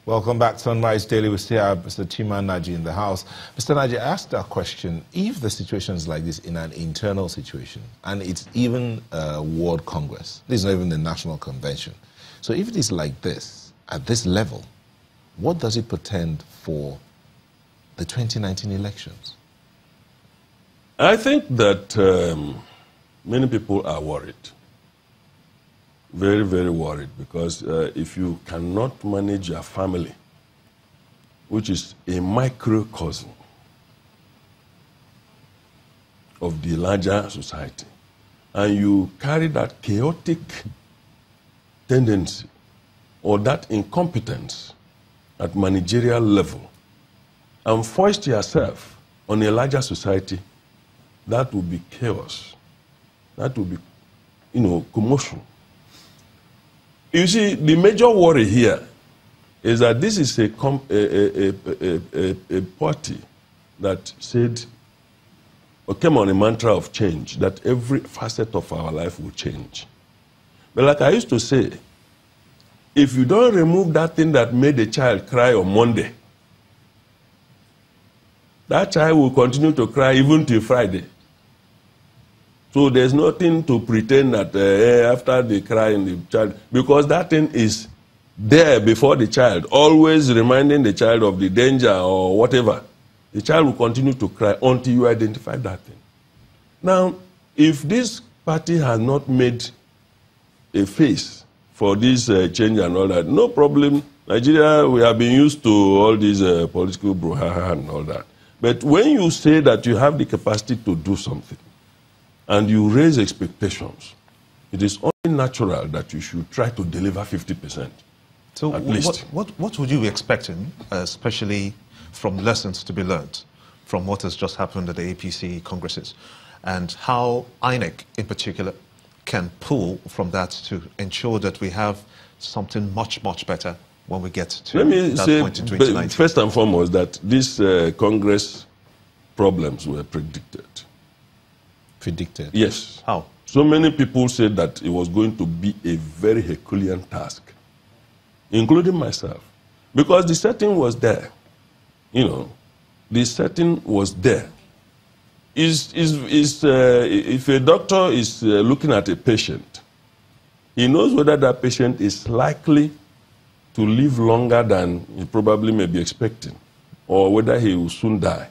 Welcome back to Sunrise Daily. We still have Mr. Chima Nnaji in the house. Mr. Nnaji, I asked that question. If the situation is like this in an internal situation, and it's even a World Congress, this is not even the National Convention. So if it is like this, at this level, what does it portend for the 2019 elections? I think that many people are worried. Very, very worried, because if you cannot manage your family, which is a microcosm of the larger society, and you carry that chaotic tendency or that incompetence at managerial level and foist yourself on a larger society, that will be chaos. That will be, commotion. You see, the major worry here is that this is a party that said, or came on a mantra of change, that every facet of our life will change. But like I used to say, if you don't remove that thing that made a child cry on Monday, that child will continue to cry even till Friday. So there's nothing to pretend that after they cry in the child, because that thing is there before the child, always reminding the child of the danger or whatever. The child will continue to cry until you identify that thing. Now, if this party has not made a face for this change and all that, no problem. Nigeria, we have been used to all these political brouhaha and all that. But when you say that you have the capacity to do something, and you raise expectations, it is only natural that you should try to deliver 50%, so at least. What would you be expecting, especially from lessons to be learned from what has just happened at the APC congresses, and how INEC in particular can pull from that to ensure that we have something much, much better when we get to point in 2019? First and foremost, that these Congress problems were predicted. Predicted? Yes. How? So many people said that it was going to be a very Herculean task, including myself, because the setting was there. The setting was there. If a doctor is looking at a patient, he knows whether that patient is likely to live longer than he probably may be expecting, or whether he will soon die,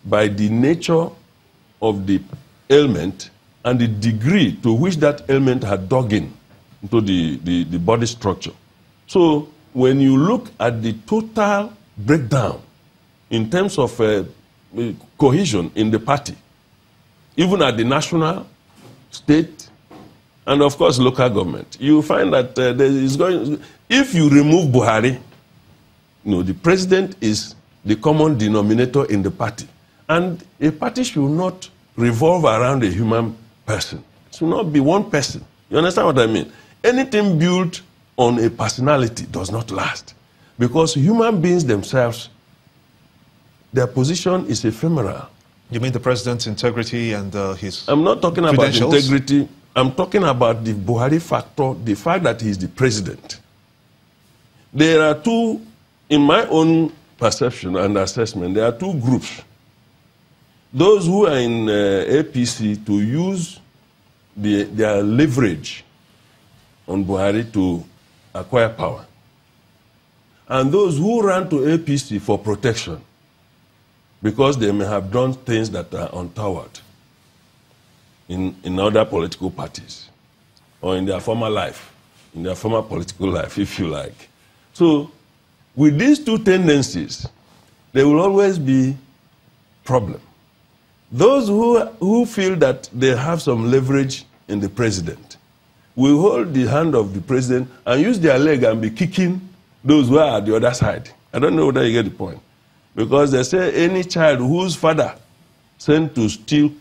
by the nature of the ailment and the degree to which that ailment had dug into the body structure. So when you look at the total breakdown in terms of cohesion in the party, even at the national, state, and of course local government, you find that there is going. If you remove Buhari, the president is the common denominator in the party, and a party should not revolve around a human person. It should not be one person. You understand what I mean? Anything built on a personality does not last, because human beings themselves, their position is ephemeral. You mean the president's integrity and his I'm not talking about integrity. I'm talking about the Buhari factor, the fact that he's the president. There are two, in my own perception and assessment, there are two groups. Those who are in APC to use their leverage on Buhari to acquire power, and those who ran to APC for protection because they may have done things that are untoward in other political parties or in their former life, in their former political life, if you like. So with these two tendencies, there will always be problem. Those who feel that they have some leverage in the president will hold the hand of the president and use their leg and be kicking those who are at the other side. I don't know whether you get the point. Because they say any child whose father sent to steal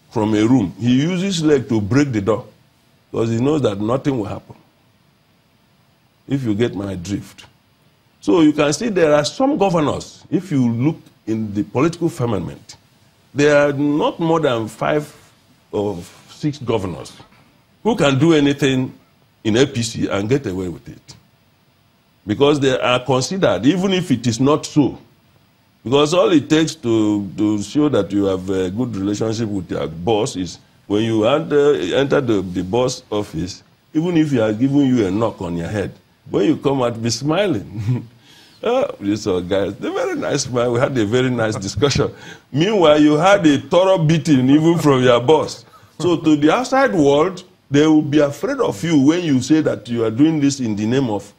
from a room, he uses his leg to break the door because he knows that nothing will happen. If you get my drift. So you can see there are some governors, if you look in the political firmament, there are not more than 5 or 6 governors who can do anything in APC and get away with it. because they are considered, even if it is not so. Because all it takes to show that you have a good relationship with your boss is when you enter the boss office, even if he has given you a knock on your head, when you come out, be smiling. Oh, these are guys, they're very nice, man. We had a very nice discussion. Meanwhile, you had a thorough beating even from your boss. So to the outside world, they will be afraid of you when you say that you are doing this in the name of,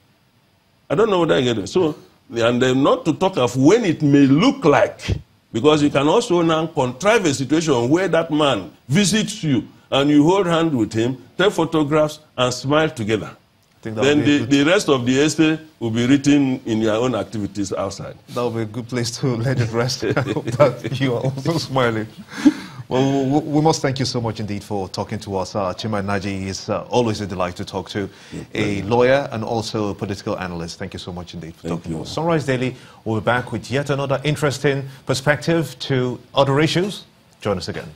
I don't know what I get it. So, and then not to talk of when it may look like, because you can also now contrive a situation where that man visits you and you hold hands with him, take photographs and smile together. Then the rest of the essay will be written in your own activities outside. That will be a good place to let it rest. I hope that you are also smiling. Well, we must thank you so much indeed for talking to us. Chima Nnaji is always a delight to talk to, a lawyer and also a political analyst. Thank you so much indeed for talking to us. Sunrise Daily will be back with yet another interesting perspective to other issues. Join us again.